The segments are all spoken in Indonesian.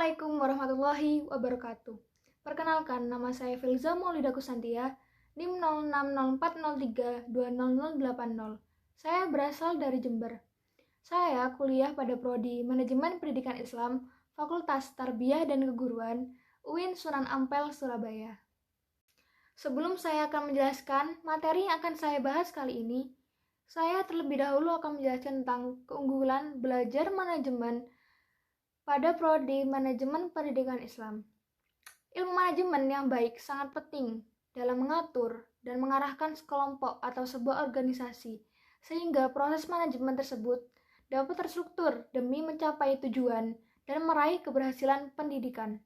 Assalamualaikum warahmatullahi wabarakatuh. Perkenalkan, nama saya Filza Maulida Kusantia, NIM 0604032080. Saya berasal dari Jember. Saya kuliah pada Prodi Manajemen Pendidikan Islam, Fakultas Tarbiyah dan Keguruan, UIN Sunan Ampel, Surabaya. Sebelum saya akan menjelaskan materi yang akan saya bahas kali ini, saya terlebih dahulu akan menjelaskan tentang keunggulan belajar manajemen pada Prodi Manajemen Pendidikan Islam. Ilmu manajemen yang baik sangat penting dalam mengatur dan mengarahkan sekelompok atau sebuah organisasi, sehingga proses manajemen tersebut dapat terstruktur demi mencapai tujuan dan meraih keberhasilan pendidikan.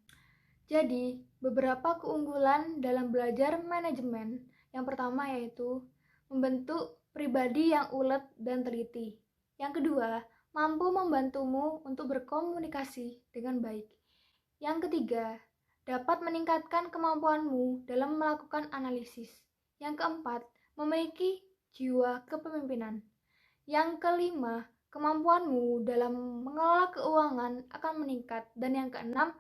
Jadi, beberapa keunggulan dalam belajar manajemen yang pertama yaitu membentuk pribadi yang ulet dan teliti. Yang kedua, mampu membantumu untuk berkomunikasi dengan baik. Yang ketiga, dapat meningkatkan kemampuanmu dalam melakukan analisis. Yang keempat, memiliki jiwa kepemimpinan. Yang kelima, kemampuanmu dalam mengelola keuangan akan meningkat. Dan yang keenam,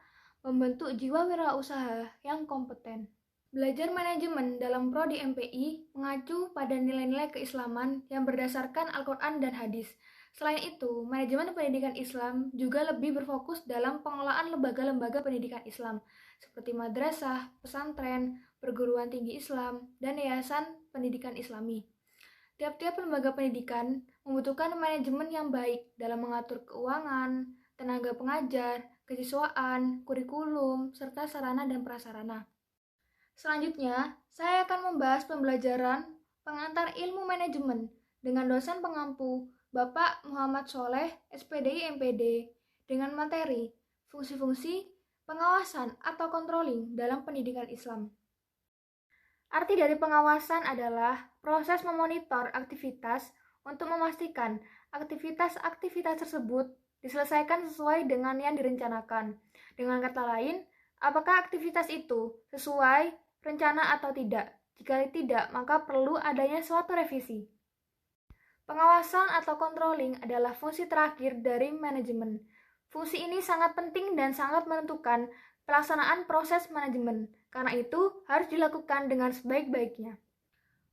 membentuk jiwa wirausaha yang kompeten. Belajar manajemen dalam Prodi MPI mengacu pada nilai-nilai keislaman yang berdasarkan Al-Quran dan Hadis. Selain itu, manajemen pendidikan Islam juga lebih berfokus dalam pengelolaan lembaga-lembaga pendidikan Islam, seperti madrasah, pesantren, perguruan tinggi Islam, dan yayasan pendidikan Islami. Tiap-tiap lembaga pendidikan membutuhkan manajemen yang baik dalam mengatur keuangan, tenaga pengajar, kesiswaan, kurikulum, serta sarana dan prasarana. Selanjutnya, saya akan membahas pembelajaran pengantar ilmu manajemen dengan dosen pengampu Bapak Muhammad Soleh, SPDI MPD, dengan materi fungsi-fungsi pengawasan atau controlling dalam pendidikan Islam. Arti dari pengawasan adalah proses memonitor aktivitas untuk memastikan aktivitas-aktivitas tersebut diselesaikan sesuai dengan yang direncanakan. Dengan kata lain, apakah aktivitas itu sesuai rencana atau tidak? Jika tidak, maka perlu adanya suatu revisi. Pengawasan atau controlling adalah fungsi terakhir dari manajemen. Fungsi ini sangat penting dan sangat menentukan pelaksanaan proses manajemen. Karena itu, harus dilakukan dengan sebaik-baiknya.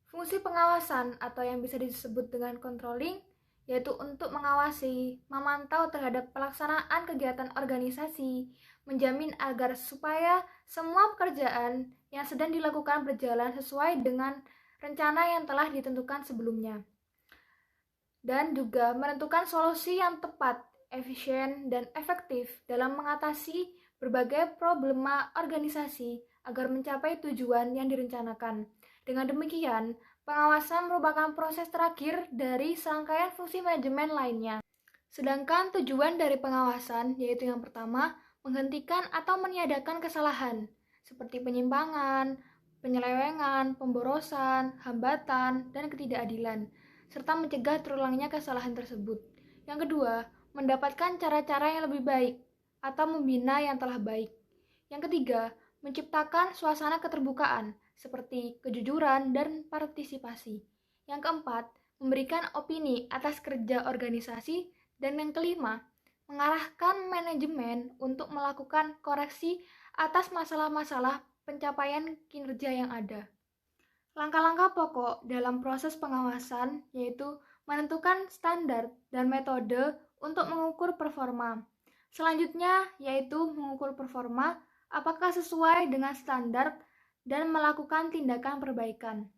Fungsi pengawasan atau yang bisa disebut dengan controlling yaitu untuk mengawasi, memantau terhadap pelaksanaan kegiatan organisasi, menjamin agar supaya semua pekerjaan yang sedang dilakukan berjalan sesuai dengan rencana yang telah ditentukan sebelumnya. Dan juga menentukan solusi yang tepat, efisien, dan efektif dalam mengatasi berbagai problema organisasi agar mencapai tujuan yang direncanakan. Dengan demikian, pengawasan merupakan proses terakhir dari serangkaian fungsi manajemen lainnya. Sedangkan tujuan dari pengawasan yaitu yang pertama, menghentikan atau meniadakan kesalahan, seperti penyimpangan, penyelewengan, pemborosan, hambatan, dan ketidakadilan, serta mencegah terulangnya kesalahan tersebut. Yang kedua, mendapatkan cara-cara yang lebih baik atau membina yang telah baik. Yang ketiga, menciptakan suasana keterbukaan seperti kejujuran dan partisipasi. Yang keempat, memberikan opini atas kerja organisasi. Dan yang kelima, mengarahkan manajemen untuk melakukan koreksi atas masalah-masalah pencapaian kinerja yang ada. Langkah-langkah pokok dalam proses pengawasan yaitu menentukan standar dan metode untuk mengukur performa. Selanjutnya yaitu mengukur performa apakah sesuai dengan standar dan melakukan tindakan perbaikan.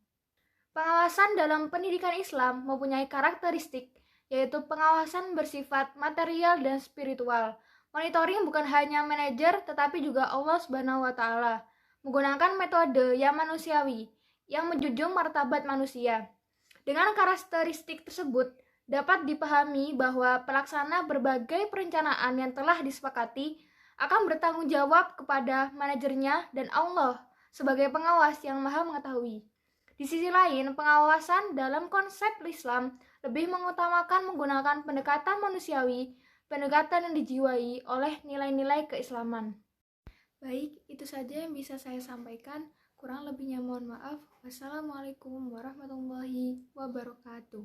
Pengawasan dalam pendidikan Islam mempunyai karakteristik yaitu pengawasan bersifat material dan spiritual. Monitoring bukan hanya manajer tetapi juga Allah Subhanahu wa taala, menggunakan metode yang manusiawi yang menjunjung martabat manusia. Dengan karakteristik tersebut, dapat dipahami bahwa pelaksana berbagai perencanaan yang telah disepakati akan bertanggung jawab kepada manajernya dan Allah sebagai pengawas yang maha mengetahui. Di sisi lain, pengawasan dalam konsep Islam lebih mengutamakan menggunakan pendekatan manusiawi, pendekatan yang dijiwai oleh nilai-nilai keislaman. Baik, itu saja yang bisa saya sampaikan. Kurang lebihnya mohon maaf. Wassalamualaikum warahmatullahi wabarakatuh.